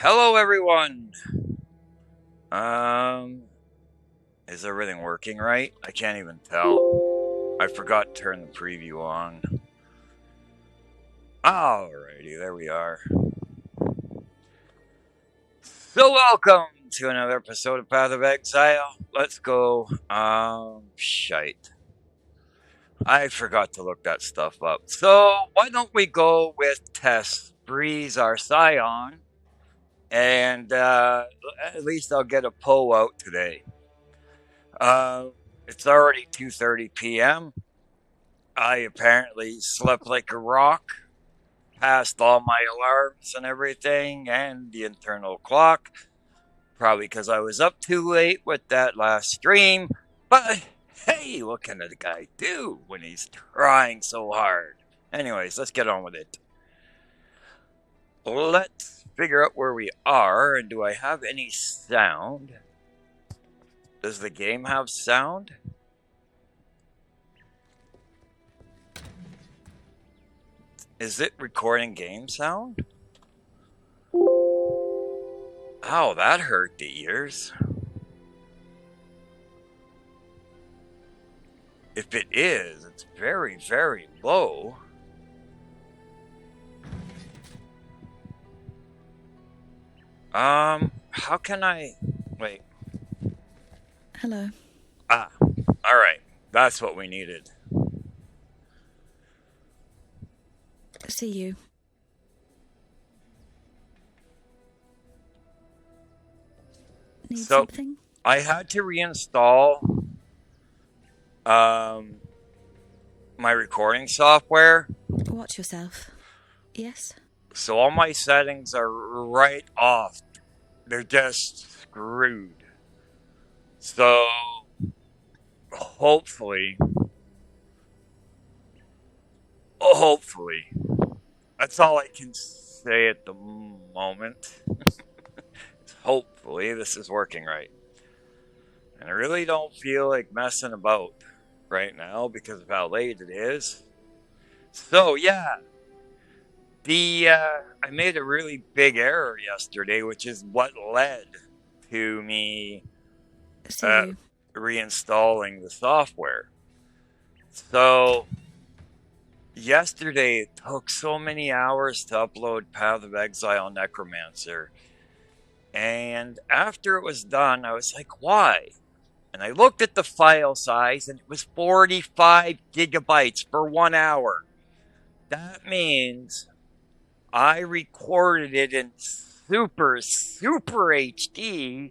Hello, everyone. Um, is everything working right? I can't even tell. I forgot to turn the preview on. Alrighty, there we are. So, welcome to another episode of Path of Exile. Let's go. Shite. I forgot to look that stuff up. So, why don't we go with Tess Breeze, our Scion, and at least I'll get a poll out today. It's already 2:30 p.m. I apparently slept like a rock, past all my alarms and everything, and the internal clock. Probably because I was up too late with that last stream. But hey, what can a guy do when he's trying so hard? Anyways, let's get on with it. Let's figure out where we are, and do I have any sound? Does the game have sound? Is it recording game sound? Ow, that hurt the ears. If it is, it's very, very low. How can I... Wait. Hello. Ah, alright. That's what we needed. See you. Need something? I had to reinstall my recording software. Watch yourself. Yes? So all my settings are right off. They're just screwed. So hopefully, that's all I can say at the moment. Hopefully this is working right. And I really don't feel like messing about right now because of how late it is. So yeah, I made a really big error yesterday, which is what led to me reinstalling the software. So yesterday it took so many hours to upload Path of Exile Necromancer. And after it was done, I was like, why? And I looked at the file size, and it was 45 gigabytes for 1 hour. That means I recorded it in super HD,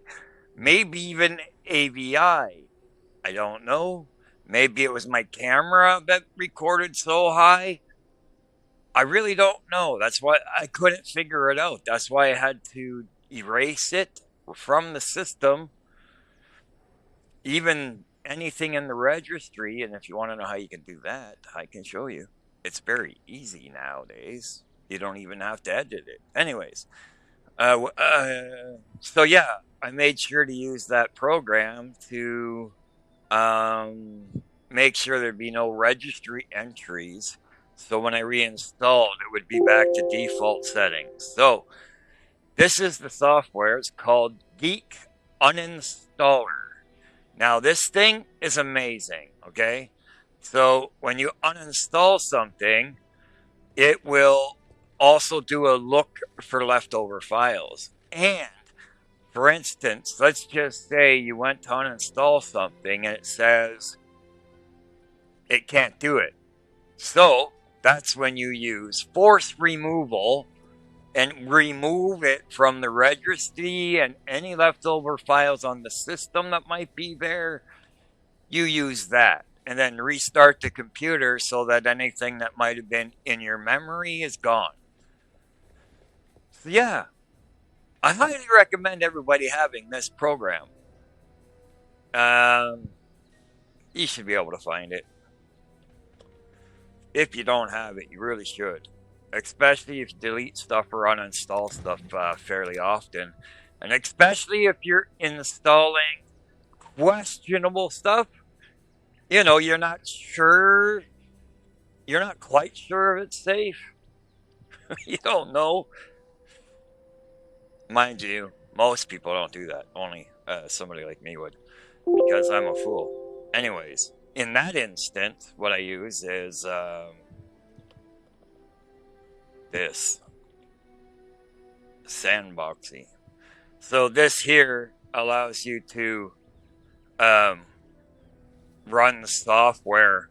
maybe even AVI. I don't know. Maybe it was my camera that recorded so high. I really don't know. That's why I couldn't figure it out. That's why I had to erase it from the system. Even anything in the registry, and if you want to know how you can do that, I can show you. It's very easy nowadays. You don't even have to edit it. Anyways, so yeah, I made sure to use that program to make sure there'd be no registry entries. So when I reinstalled, it would be back to default settings. So this is the software. It's called Geek Uninstaller. Now, this thing is amazing, okay? So when you uninstall something, it will also do a look for leftover files. And, for instance, let's just say you went to uninstall something and it says it can't do it. So that's when you use force removal and remove it from the registry, and any leftover files on the system that might be there, you use that. And then restart the computer so that anything that might have been in your memory is gone. So yeah, I highly recommend everybody having this program. You should be able to find it. If you don't have it, you really should. Especially if you delete stuff or uninstall stuff fairly often. And especially if you're installing questionable stuff. You know, you're not quite sure if it's safe. You don't know. Mind you, most people don't do that. Only somebody like me would, because I'm a fool. Anyways, in that instant, what I use is this sandboxy. So this here allows you to um, run the software.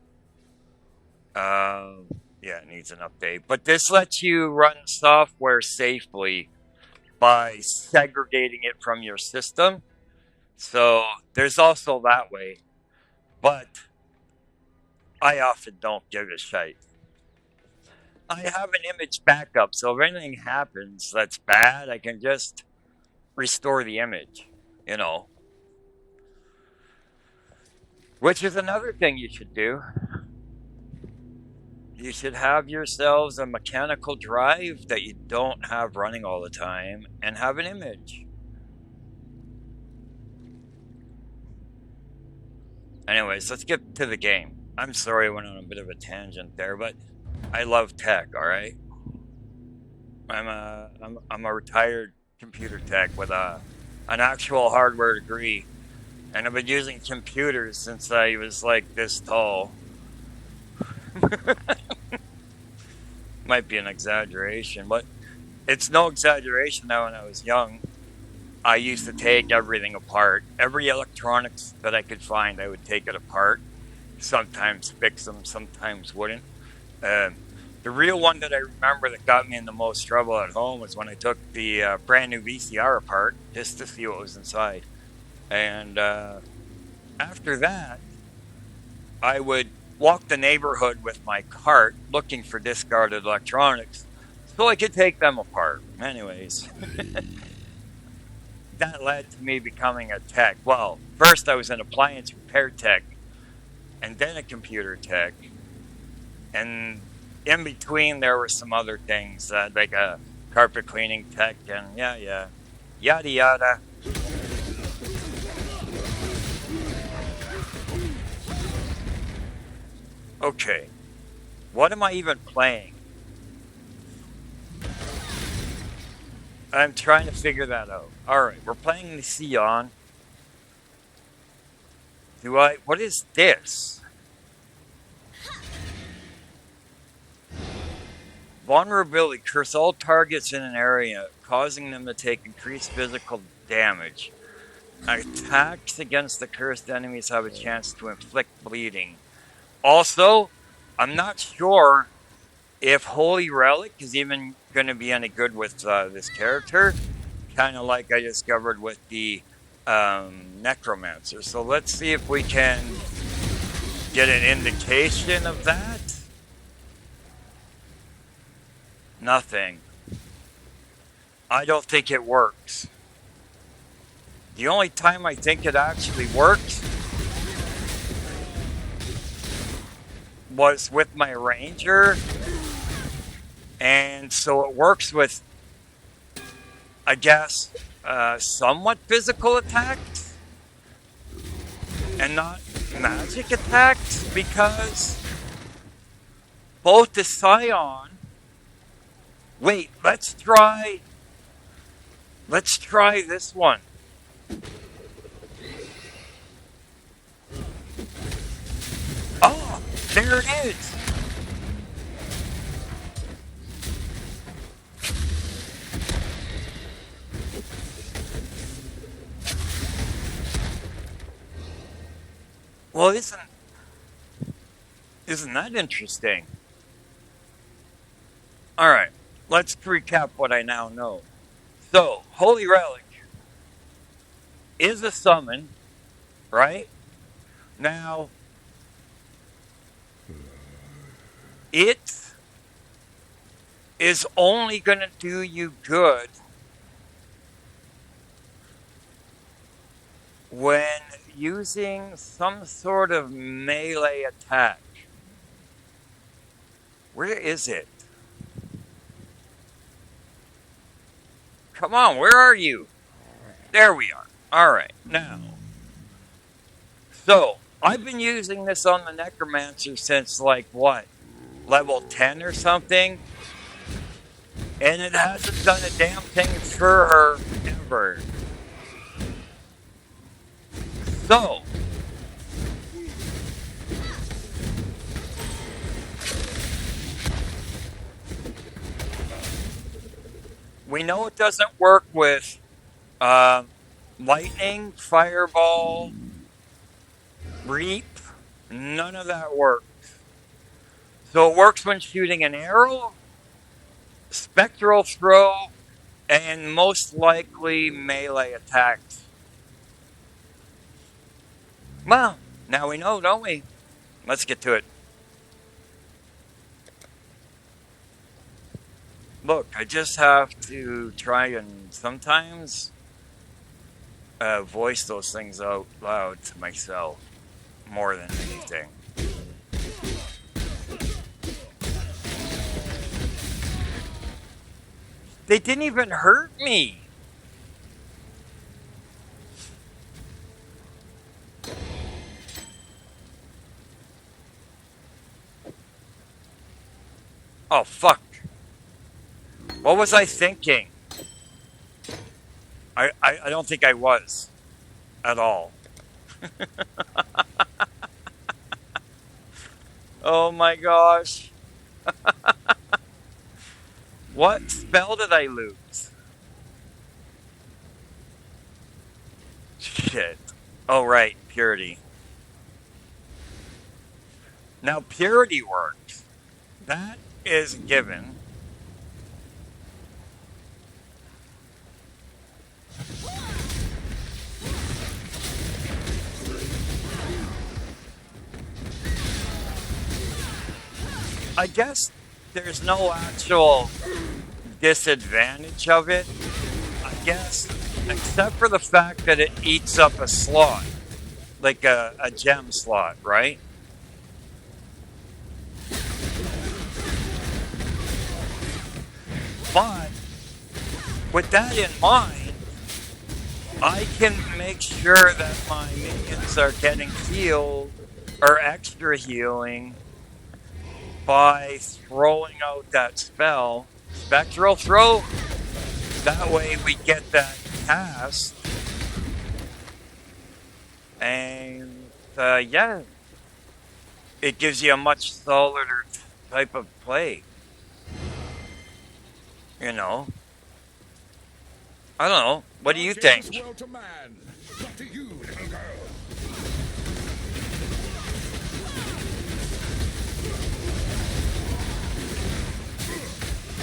Yeah, it needs an update, but this lets you run software safely by segregating it from your system. So there's also that way, but I often don't give a shit. I have an image backup, so if anything happens that's bad, I can just restore the image, you know. Which is another thing you should do. You should have yourselves a mechanical drive that you don't have running all the time and have an image. Anyways, let's get to the game. I'm sorry I went on a bit of a tangent there, but I love tech, alright? I'm a retired computer tech with an actual hardware degree. And I've been using computers since I was like this tall. Might be an exaggeration, but it's no exaggeration now. When I was young, I used to take everything apart. Every electronics that I could find, I would take it apart. Sometimes fix them, sometimes wouldn't. The real one that I remember that got me in the most trouble at home was when I took the brand new VCR apart just to see what was inside. And after that, I would walk the neighborhood with my cart looking for discarded electronics so I could take them apart. Anyways, that led to me becoming a tech. Well, first I was an appliance repair tech, and then a computer tech. And in between, there were some other things, like a carpet cleaning tech, and yada yada. Okay, what am I even playing? I'm trying to figure that out. Alright, we're playing the Scion. What is this? Vulnerability. Curse all targets in an area, causing them to take increased physical damage. Attacks against the cursed enemies have a chance to inflict bleeding. Also, I'm not sure if Holy Relic is even going to be any good with this character. Kind of like I discovered with the Necromancer. So let's see if we can get an indication of that. Nothing. I don't think it works. The only time I think it actually works was with my Ranger, and so it works with, I guess, somewhat physical attacks and not magic attacks, because both the Scion. Wait, let's try this one. Oh, there it is. Well, isn't that interesting? All right, let's recap what I now know. So, Holy Relic is a summon, right? Now, it is only going to do you good when using some sort of melee attack. Where is it? Come on, where are you? There we are. Alright, now. So, I've been using this on the Necromancer since, like, what? Level 10 or something? And it hasn't done a damn thing for her ever. So, we know it doesn't work with lightning, fireball, reap. None of that works. So it works when shooting an arrow, spectral throw, and most likely melee attacks. Well, now we know, don't we? Let's get to it. Look, I just have to try and sometimes voice those things out loud to myself more than anything. They didn't even hurt me. Oh, fuck. What was I thinking? I don't think I was at all. Oh my gosh. What spell did I lose? Shit. Oh, right. Purity. Now, purity works. That is a given. I guess there's no actual disadvantage of it, I guess, except for the fact that it eats up a slot, like a gem slot, right? But with that in mind, I can make sure that my minions are getting healed or extra healing by throwing out that spell, Spectral Throw. That way we get that cast. And yeah, it gives you a much solider type of play. You know? I don't know. What do you think?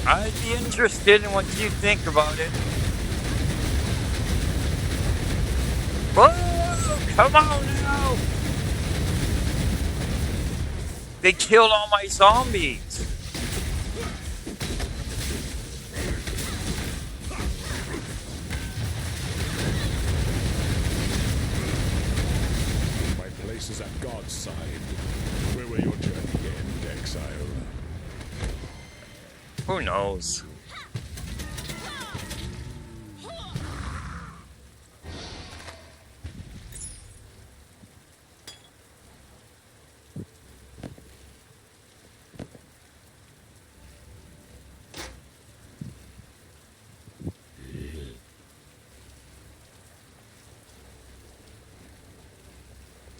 I'd be interested in what you think about it. Whoa! Come on now! They killed all my zombies! My place is at God's side. Where will your journey end, Exile? Who knows?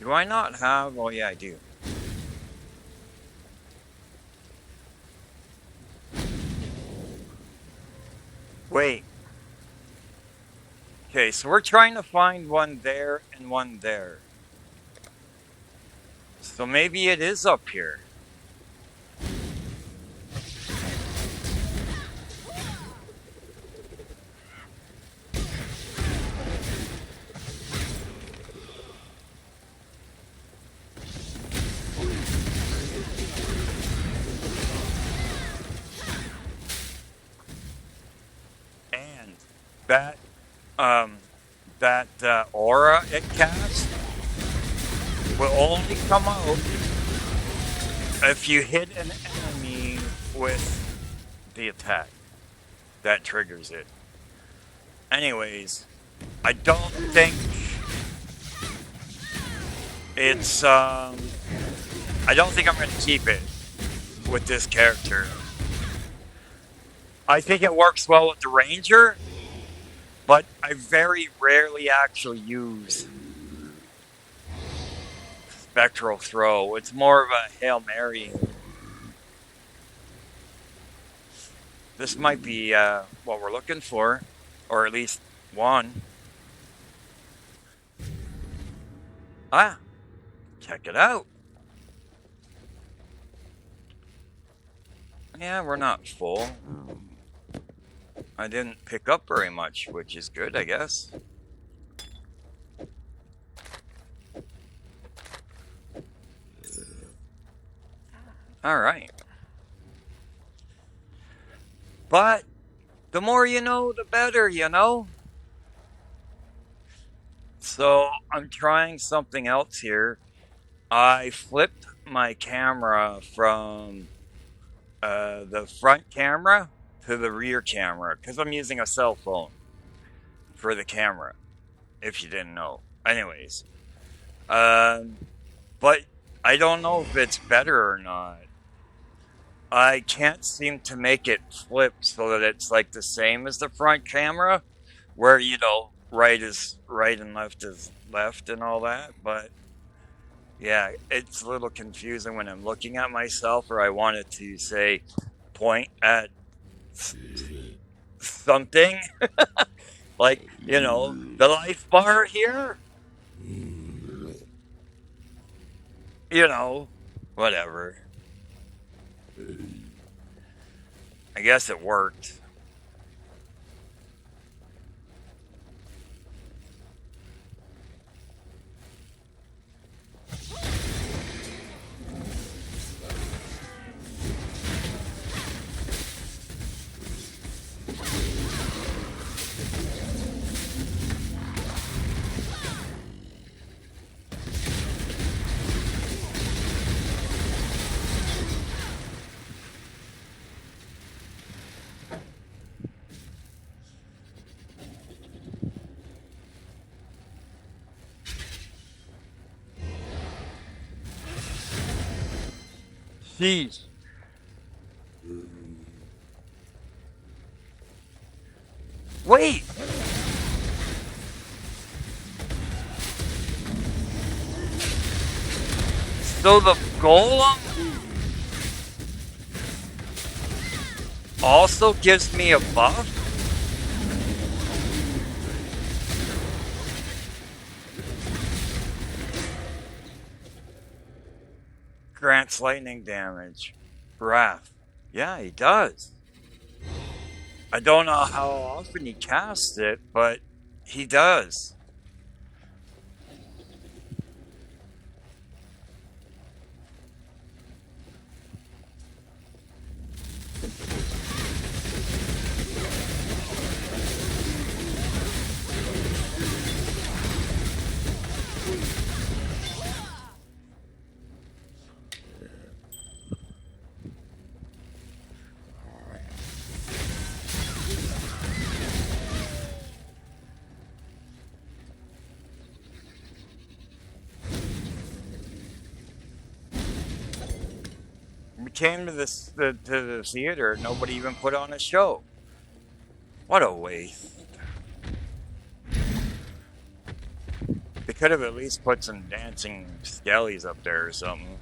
Do I not have? Oh yeah, I do. Wait. Okay, so we're trying to find one there and one there. So maybe it is up here. And that aura it casts will only come out if you hit an enemy with the attack. That triggers it. Anyways, I don't think it's I don't think I'm gonna keep it with this character. I think it works well with the Ranger, but I very rarely actually use Spectral Throw. It's more of a Hail Mary. This might be what we're looking for, or at least one. Ah, check it out. Yeah, we're not full. I didn't pick up very much, which is good, I guess. All right. But the more you know, the better, you know? So I'm trying something else here. I flipped my camera from the front camera to the rear camera because I'm using a cell phone for the camera, if you didn't know. Anyways, but I don't know if it's better or not. I can't seem to make it flip so that it's like the same as the front camera, where, you know, right is right and left is left and all that. But yeah, it's a little confusing when I'm looking at myself, or I wanted to say point at something like, you know, the life bar here. You know, whatever. I guess it worked. Jeez. Wait! So the golem also gives me a buff? Grants lightning damage. Wrath. Yeah, he does. I don't know how often he casts it, but he does. We came to the theater, nobody even put on a show. What a waste. They could have at least put some dancing skellies up there or something.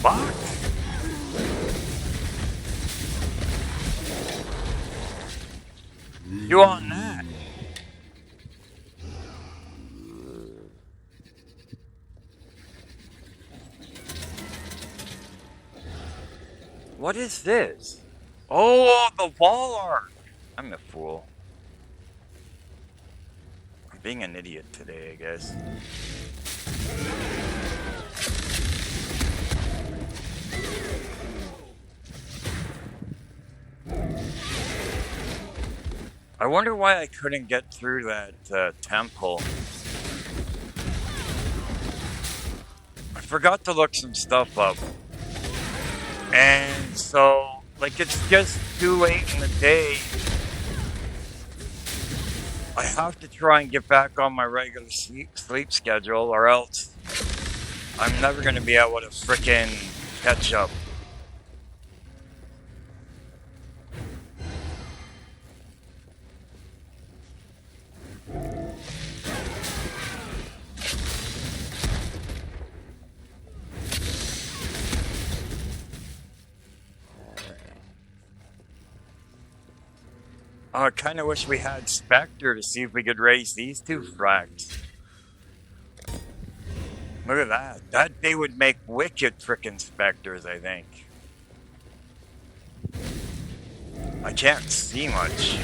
Fuck! You on that? What is this? Oh, the wall art! I'm a fool. I'm being an idiot today, I guess. I wonder why I couldn't get through that temple. I forgot to look some stuff up. And so, like, it's just too late in the day. I have to try and get back on my regular sleep schedule, or else I'm never gonna be able to frickin' catch up. I kind of wish we had Spectre to see if we could raise these two fracks. Look at that. They would make wicked frickin' Spectres, I think. I can't see much.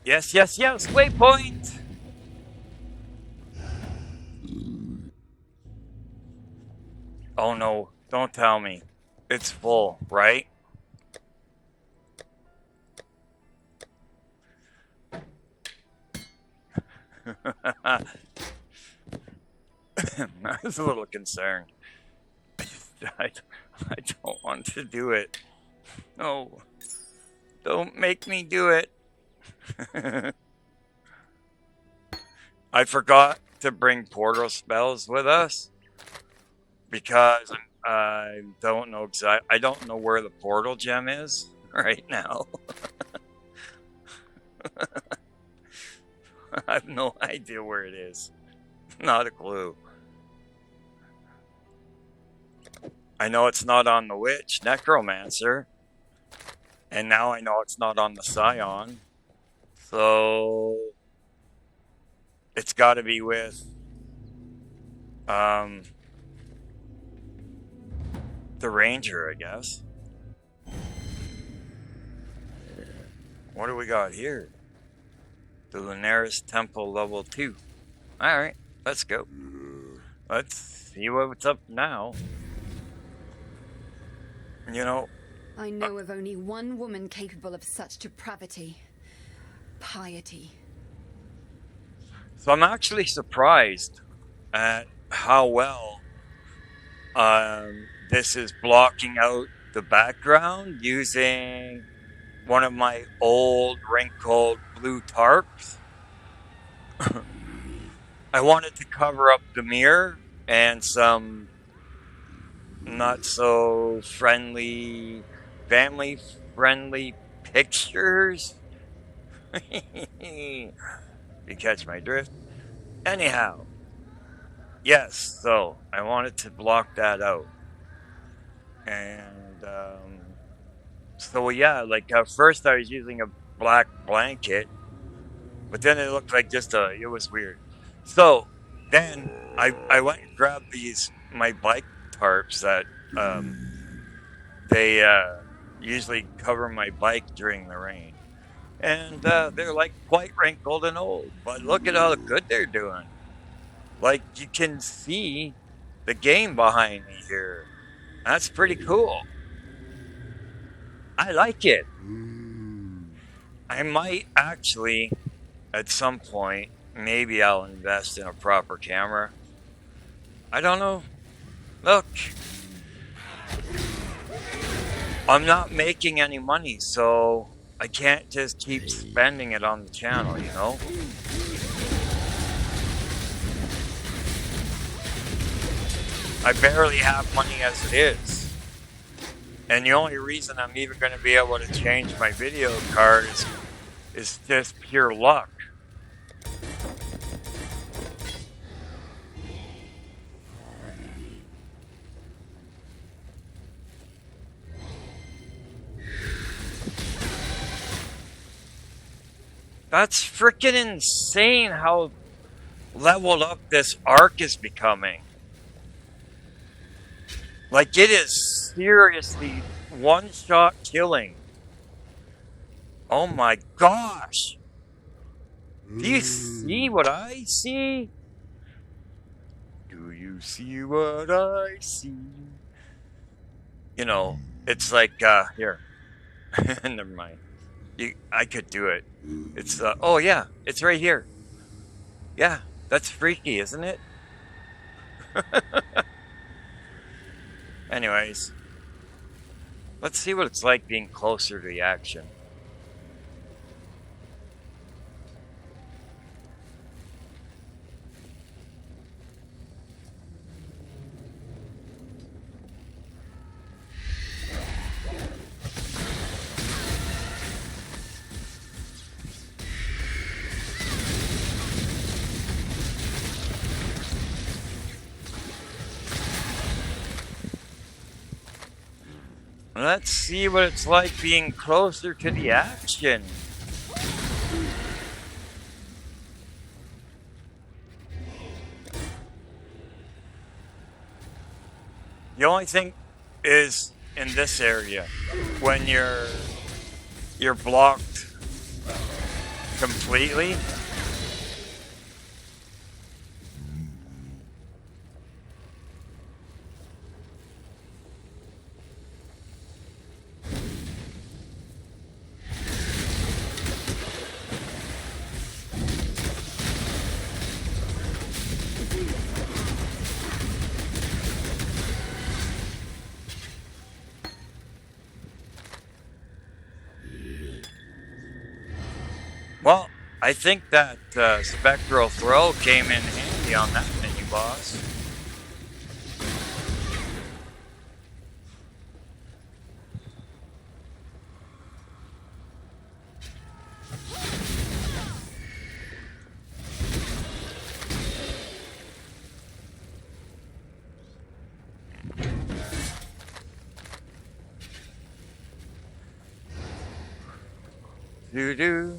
Yes, yes, yes, waypoint! Oh no, don't tell me. It's full, right? I was a little concerned. I don't want to do it. No. Don't make me do it. I forgot to bring portal spells with us because I don't know exactly. I don't know where the portal gem is right now. I have no idea where it is. Not a clue. I know it's not on the witch, Necromancer. And now I know it's not on the Scion. So it's got to be with the Ranger, I guess. What do we got here? The Lunaris Temple level 2. Alright, let's go. Let's see what's up now. You know, I know of only one woman capable of such depravity. Piety. so I'm actually surprised at how well this is blocking out the background using one of my old wrinkled blue tarps. I wanted to cover up the mirror and some not so friendly, family friendly pictures. You catch my drift? Anyhow, yes, so I wanted to block that out. And, so yeah, like first I was using a black blanket, but then it looked like just it was weird. So then I went and grabbed my bike tarps that, they, usually cover my bike during the rain. And they're like quite wrinkled and old, but look at how good they're doing. Like you can see the game behind me here. That's pretty cool. I like it. I might actually, at some point, maybe I'll invest in a proper camera. I don't know. Look. I'm not making any money, so I can't just keep spending it on the channel, you know? I barely have money as it is. And the only reason I'm even going to be able to change my video card is just pure luck. That's freaking insane how leveled up this arc is becoming. Like, it is seriously one-shot killing. Oh my gosh! Do you see what I see? Do you see what I see? You know, it's like, here. Never mind. I could do it. It's, oh yeah, it's right here. Yeah, that's freaky, isn't it? Anyways, let's see what it's like being closer to the action. Let's see what it's like being closer to the action. The only thing is in this area when you're blocked completely. Well, I think that spectral throw came in handy on that mini boss. Doo-doo.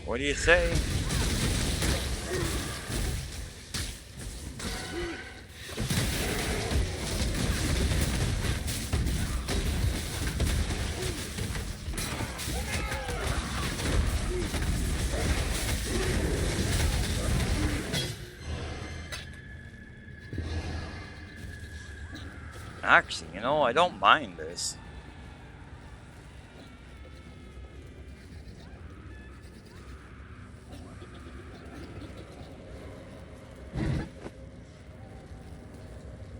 What do you say? Actually, you know, I don't mind this.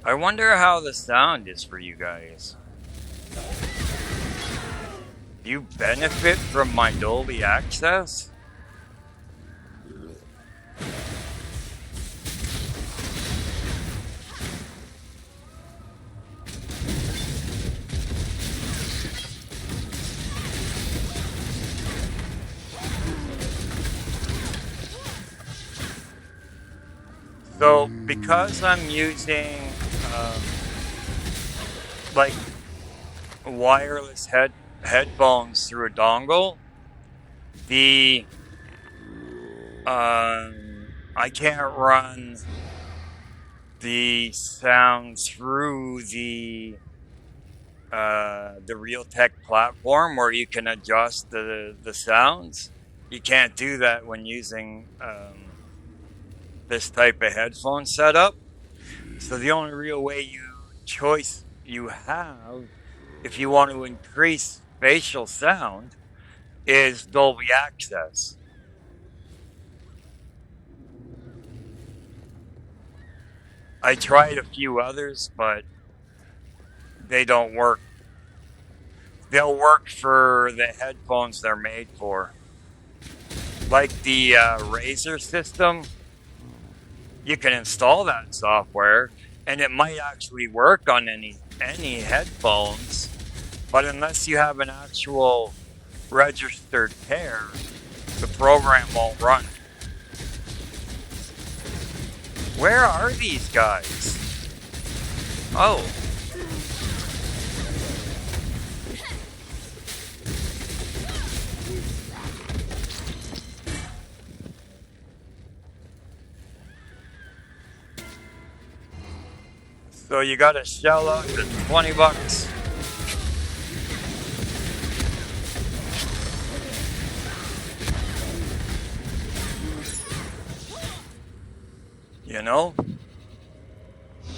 I wonder how the sound is for you guys. Do you benefit from my Dolby Access? So, because I'm using like wireless headphones through a dongle, the I can't run the sound through the Realtek platform where you can adjust the sounds. You can't do that when using this type of headphone setup. So the only real choice you have if you want to increase spatial sound is Dolby Access. I tried a few others, but they don't work. They'll work for the headphones they're made for. Like the Razer system, you can install that software and it might actually work on any headphones, but unless you have an actual registered pair, the program won't run. Where are these guys? Oh. So you gotta shell out the $20. You know?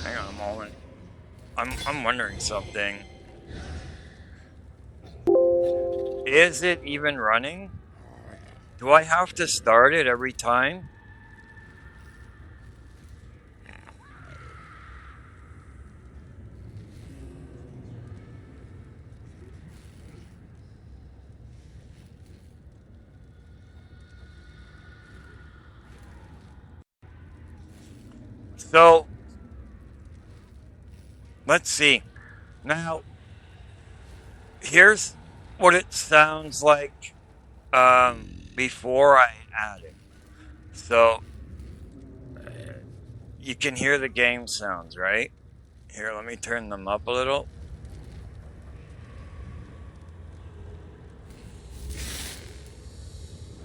Hang on a moment. I'm wondering something. Is it even running? Do I have to start it every time? So, let's see. Now, here's what it sounds like before I add it. So, you can hear the game sounds, right? Here, let me turn them up a little.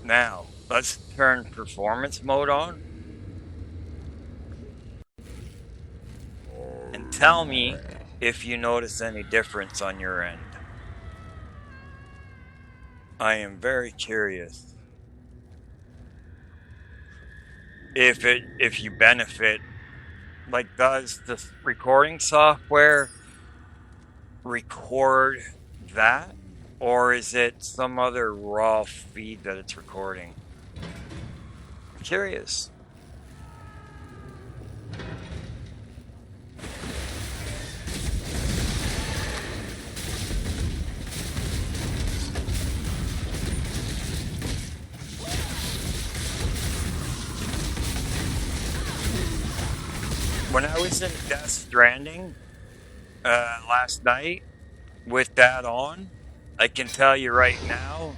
Now, let's turn performance mode on. And tell me if you notice any difference on your end. I am very curious if you benefit. Like, does the recording software record that, or is it some other raw feed that it's recording? I'm curious. When I was in Death Stranding last night with that on, I can tell you right now,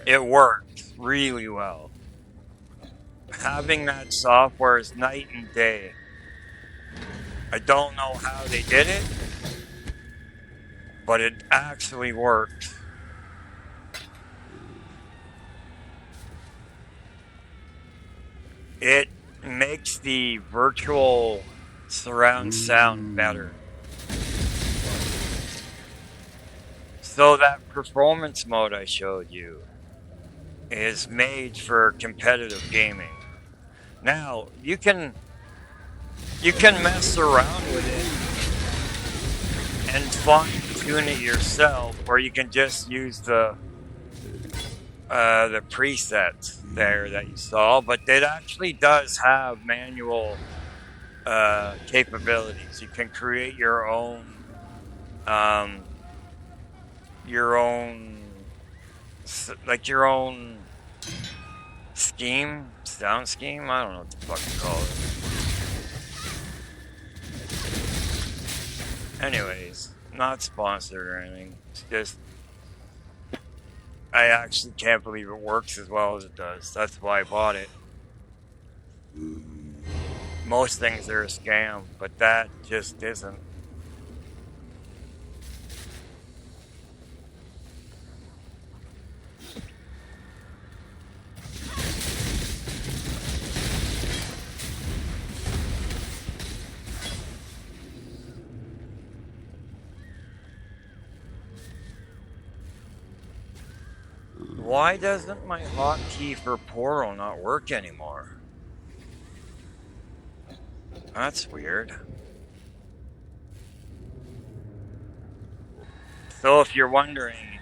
it works really well. Having that software is night and day. I don't know how they did it, but it actually works. It makes the virtual surround sound better. So that performance mode I showed you is made for competitive gaming. Now, you can mess around with it and fine tune it yourself, or you can just use the presets there that you saw, but it actually does have manual capabilities. You can create your own sound scheme. I don't know what the fuck you call it. Anyways, not sponsored or anything. It's just I actually can't believe it works as well as it does. That's why I bought it. Most things are a scam, but that just isn't. Why doesn't my hotkey for Portal not work anymore? That's weird. So if you're wondering,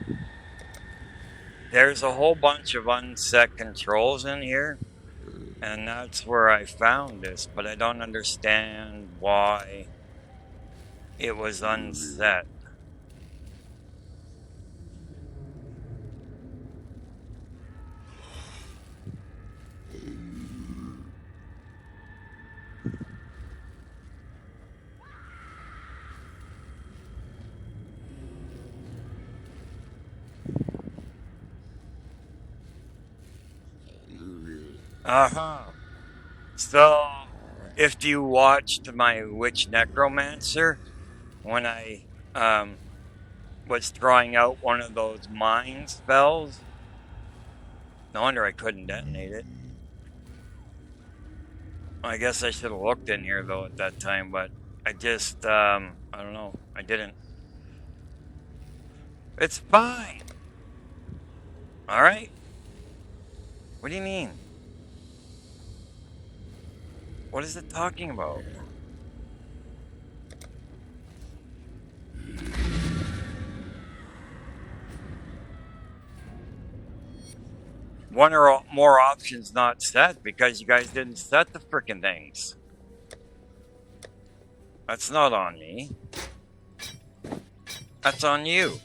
there's a whole bunch of unset controls in here, and that's where I found this, but I don't understand why it was unset. So, if you watched my Witch Necromancer, when I was throwing out one of those mind spells, no wonder I couldn't detonate it. I guess I should have looked in here though at that time, but I just, I don't know, I didn't. It's fine. Alright? What do you mean? What is it talking about? One or more options not set because you guys didn't set the frickin' things. That's not on me. That's on you.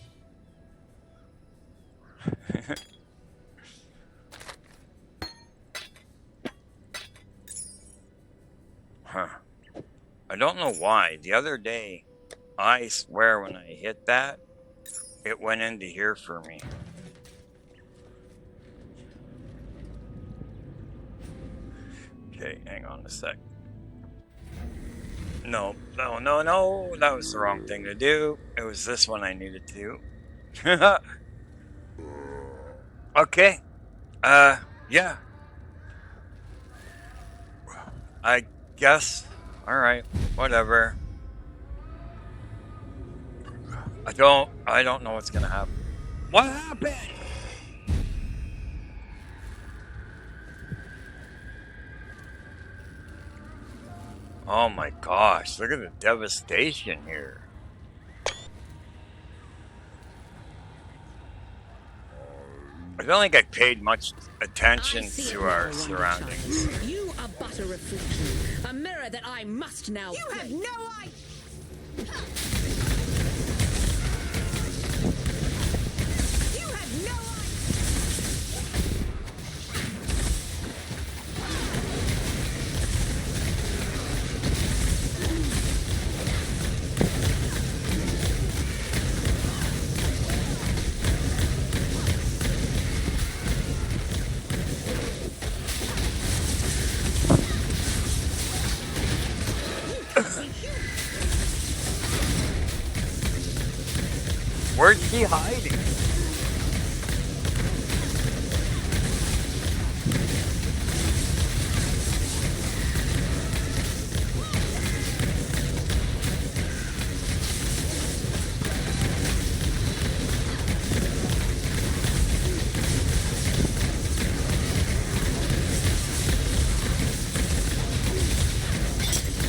Huh. I don't know why. The other day, I swear when I hit that, it went into here for me. Okay, hang on a sec. No. That was the wrong thing to do. It was this one I needed to do. Okay. Yeah. I guess. Alright. Whatever. I don't know what's gonna happen. What happened? Oh my gosh, look at the devastation here. I don't think I paid much attention to our surroundings. You are but a reflection, a mirror that I must now. You have no idea. You have no Where's she hiding?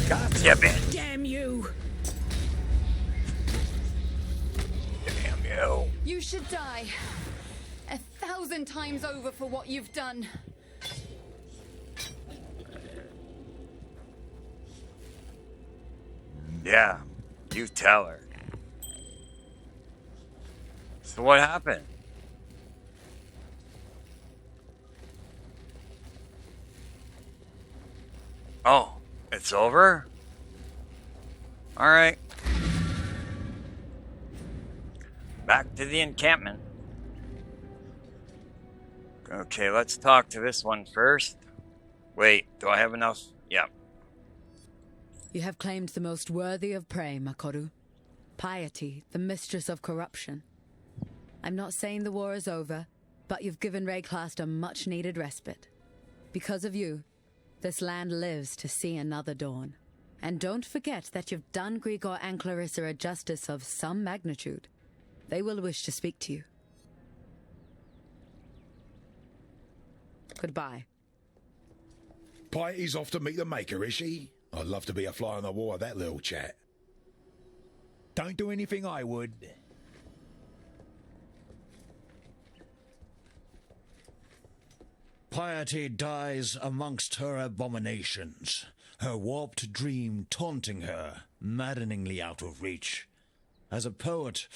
Gotcha, bitch. Damn you! Damn you. You should die 1,000 times over for what you've done. Yeah, you tell her. So what happened? Oh, it's over? Alright. Back to the encampment. Okay, let's talk to this one first. Wait, do I have enough? Yeah. You have claimed the most worthy of prey, Makoru. Piety, the mistress of corruption. I'm not saying the war is over, but you've given Rayclast a much-needed respite. Because of you, this land lives to see another dawn. And don't forget that you've done Grigor and Clarissa a justice of some magnitude. They will wish to speak to you. Goodbye. Piety's off to meet the Maker, is she? I'd love to be a fly on the wall of that little chat. Don't do anything I would. Piety dies amongst her abominations, her warped dream taunting her, maddeningly out of reach. As a poet,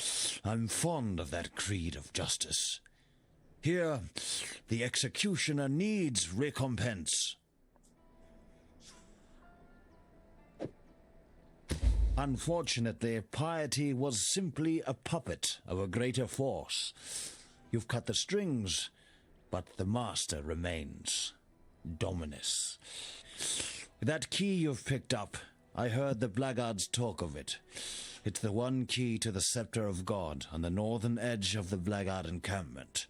I'm fond of that creed of justice. Here, the executioner needs recompense. Unfortunately, Piety was simply a puppet of a greater force. You've cut the strings, but the master remains. Dominus. That key you've picked up, I heard the blackguards talk of it. It's the one key to the scepter of God on the northern edge of the blackguard encampment.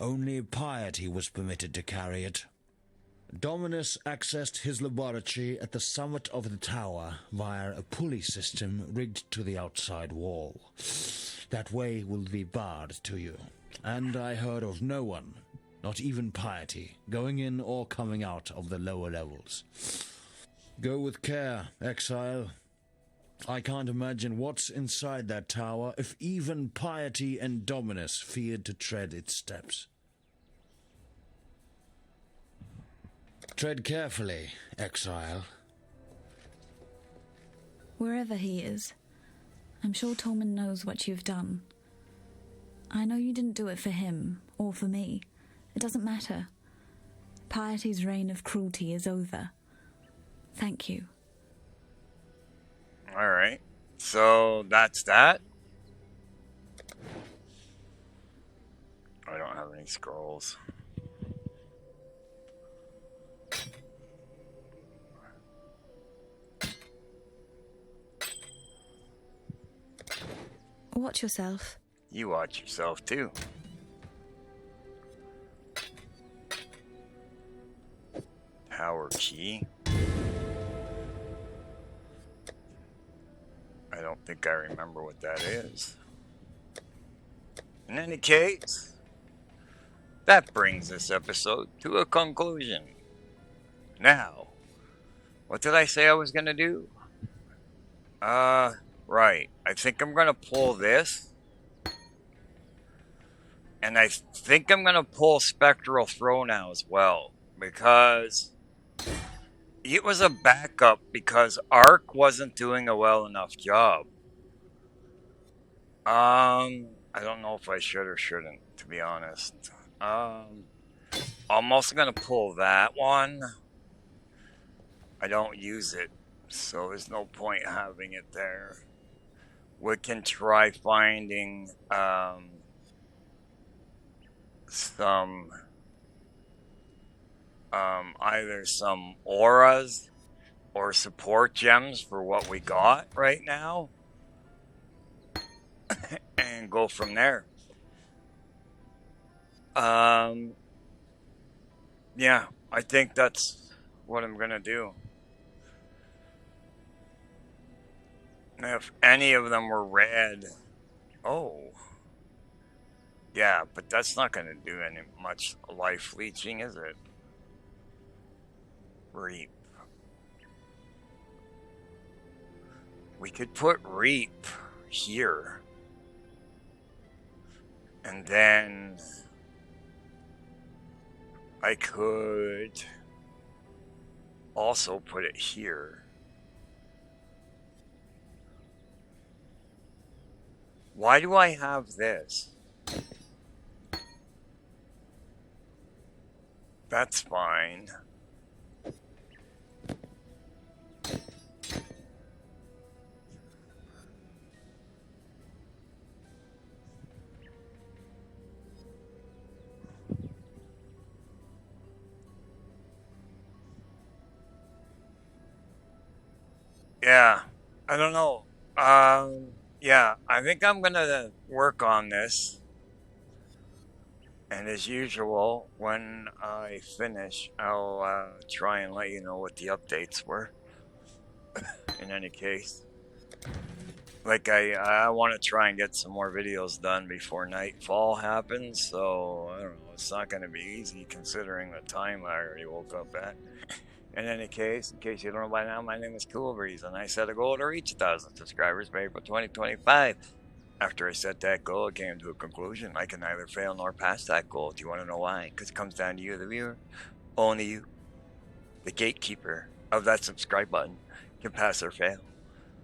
Only Piety was permitted to carry it. Dominus accessed his laboratory at the summit of the tower via a pulley system rigged to the outside wall. That way will be barred to you. And I heard of no one, not even Piety, going in or coming out of the lower levels. Go with care, Exile. I can't imagine what's inside that tower if even Piety and Dominus feared to tread its steps. Tread carefully, Exile. Wherever he is, I'm sure Tolman knows what you've done. I know you didn't do it for him, or for me. It doesn't matter. Piety's reign of cruelty is over. Thank you. Alright. So that's that. I don't have any scrolls. Watch yourself. You watch yourself too. Power key. I don't think I remember what that is. In any case, that brings this episode to a conclusion. Now, what did I say I was gonna do? Right. I think I'm gonna pull this. And I think I'm gonna pull Spectral Throw now as well. Because it was a backup because Arc wasn't doing a well enough job. I don't know if I should or shouldn't, to be honest. I'm also gonna pull that one. I don't use it, so there's no point having it there. We can try finding some either some auras or support gems for what we got right now and go from there. Yeah, I think that's what I'm gonna do. If any of them were red, oh, yeah, but that's not gonna do any much life leeching, is it? Reap. We could put Reap here. And then I could also put it here. Why do I have this? That's fine. Yeah, I don't know. Yeah, I think I'm gonna work on this. And as usual, when I finish, I'll try and let you know what the updates were. In any case. Like, I want to try and get some more videos done before nightfall happens, so, I don't know, it's not going to be easy considering the time I already woke up at. In any case, in case you don't know by now, my name is Cool Breeze, and I set a goal to reach 1,000 subscribers by April 2025. After I set that goal, it came to a conclusion. I can neither fail nor pass that goal. Do you want to know why? Because it comes down to you, the viewer. Only you, the gatekeeper of that subscribe button, can pass or fail.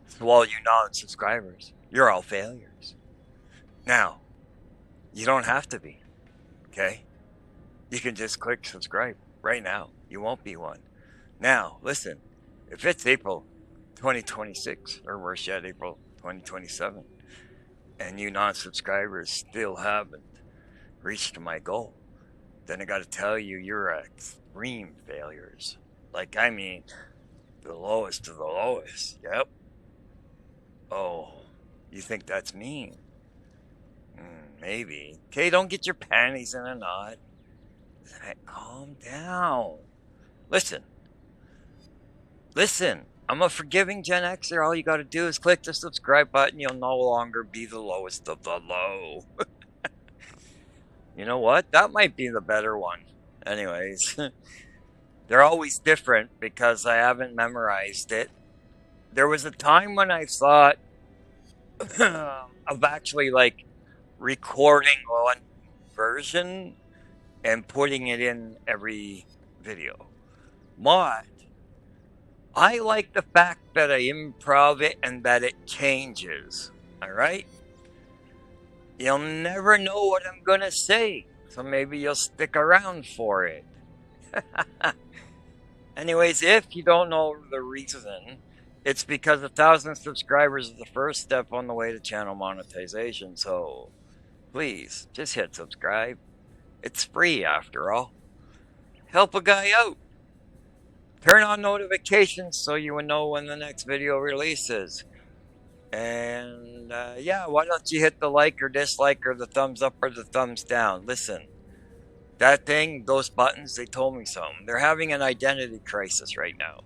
So all you non-subscribers, you're all failures. Now, you don't have to be, okay? You can just click subscribe right now. You won't be one. Now, listen, if it's April 2026, or worse yet, April 2027, and you non-subscribers still haven't reached my goal, then I gotta tell you, you're extreme failures. Like, I mean, the lowest of the lowest. Yep. Oh, you think that's mean? Maybe. Okay, don't get your panties in a knot. Calm down. Listen. I'm a forgiving Gen-Xer. All you gotta do is click the subscribe button. You'll no longer be the lowest of the low. You know what? That might be the better one. Anyways. They're always different because I haven't memorized it. There was a time when I thought of actually, like, recording one version and putting it in every video. But I like the fact that I improv it and that it changes. Alright? You'll never know what I'm gonna say, so maybe you'll stick around for it. Anyways, if you don't know the reason, It's because 1,000 subscribers is the first step on the way to channel monetization. So please, just hit subscribe. It's free after all. Help a guy out. Turn on notifications so you will know when the next video releases. And yeah, why don't you hit the like or dislike or the thumbs up or the thumbs down? Listen, that thing, those buttons, they told me something. They're having an identity crisis right now.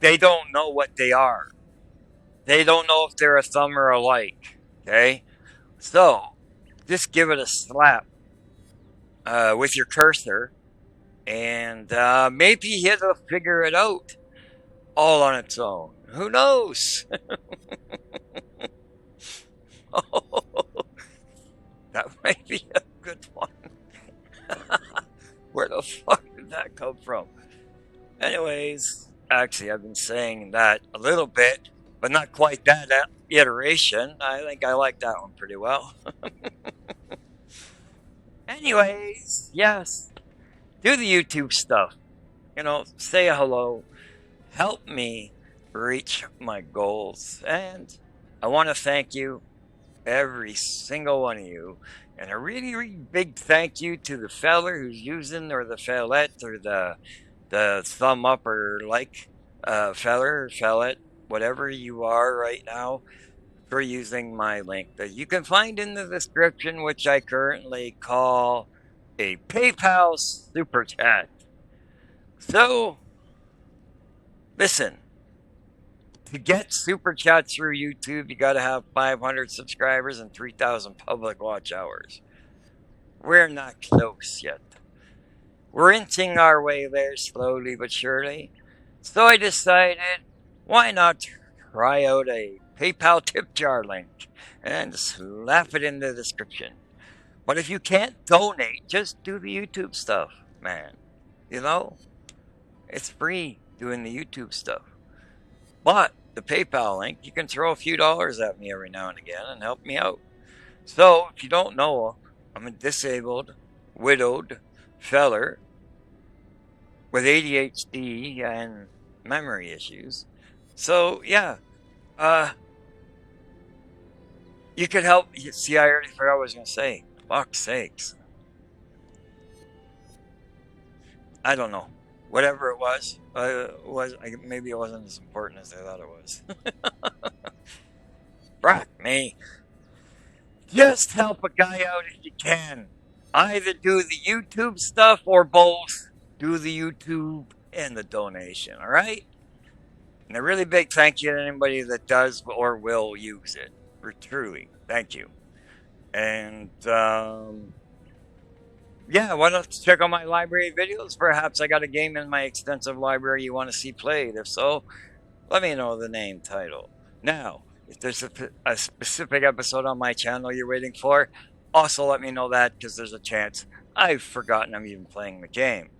They don't know what they are. They don't know if they're a thumb or a like. Okay? So, just give it a slap with your cursor, and maybe it'll figure it out all on its own. Who knows? Oh, that might be a good one. Where the fuck did that come from? Anyways, actually, I've been saying that a little bit, but not quite that iteration. I think I like that one pretty well. Anyways, yes, do the YouTube stuff. You know, say hello. Help me reach my goals. And I want to thank you, every single one of you. And a really, really big thank you to the feller who's using, or the fellette, or the thumb up or like feller, fellet, whatever you are right now, for using my link that you can find in the description, which I currently call a PayPal Super Chat. So, listen, to get Super Chats through YouTube, you gotta have 500 subscribers and 3,000 public watch hours. We're not close yet. We're inching our way there slowly but surely. So I decided, why not try out a PayPal tip jar link and slap it in the description. But if you can't donate, just do the YouTube stuff, man. You know? It's free doing the YouTube stuff. But the PayPal link, you can throw a few dollars at me every now and again and help me out. So, if you don't know, I'm a disabled, widowed feller with ADHD and memory issues. So, yeah. You could help. See, I already forgot what I was going to say. Fuck's sakes. I don't know. Whatever it was, maybe it wasn't as important as I thought it was. Fuck me. Just help a guy out if you can. Either do the YouTube stuff or both. Do the YouTube and the donation, alright? And a really big thank you to anybody that does or will use it. For truly, thank you. And, yeah, why don't you check out my library videos? Perhaps I got a game in my extensive library you want to see played. If so, let me know the name, title. Now, if there's a specific episode on my channel you're waiting for, also let me know that, because there's a chance I've forgotten I'm even playing the game.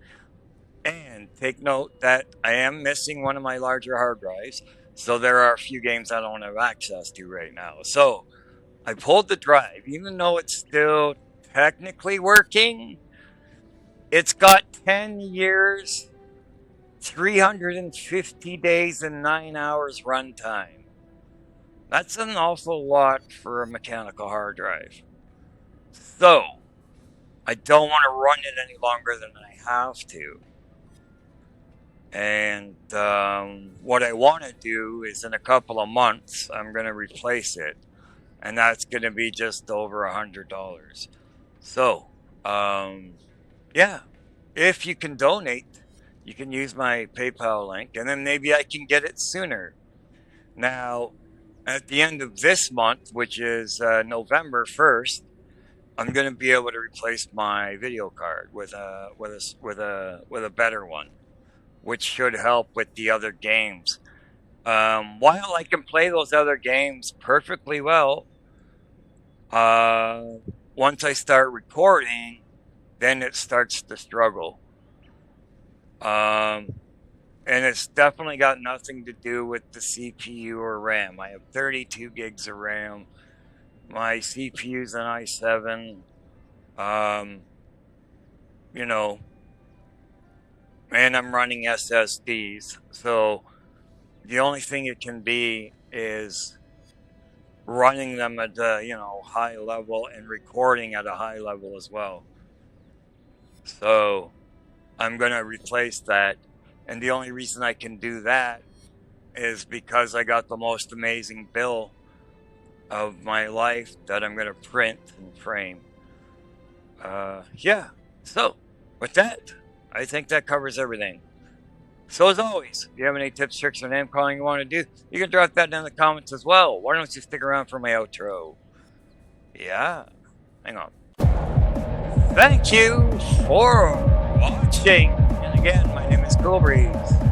And take note that I am missing one of my larger hard drives, so there are a few games I don't have access to right now. So, I pulled the drive, even though it's still technically working. It's got 10 years, 350 days, and 9 hours runtime. That's an awful lot for a mechanical hard drive. So, I don't want to run it any longer than I have to. And what I want to do is, in a couple of months, I'm going to replace it. And that's going to be just over $100. So, yeah, if you can donate, you can use my PayPal link, and then maybe I can get it sooner. Now, at the end of this month, which is November 1st, I'm going to be able to replace my video card with a better one, which should help with the other games. While I can play those other games perfectly well, once I start recording, then it starts to struggle. And it's definitely got nothing to do with the CPU or RAM. I have 32 gigs of RAM. My CPU's an i7. You know, and I'm running SSDs. So The only thing it can be is running them at a, high level and recording at a high level as well. So I'm going to replace that. And the only reason I can do that is because I got the most amazing bill of my life that I'm going to print and frame. Yeah. So with that, I think that covers everything. So as always, if you have any tips, tricks, or name calling you want to do, you can drop that in the comments as well. Why don't you stick around for my outro? Yeah. Hang on. Thank you for watching. And again, my name is Cool Breeze.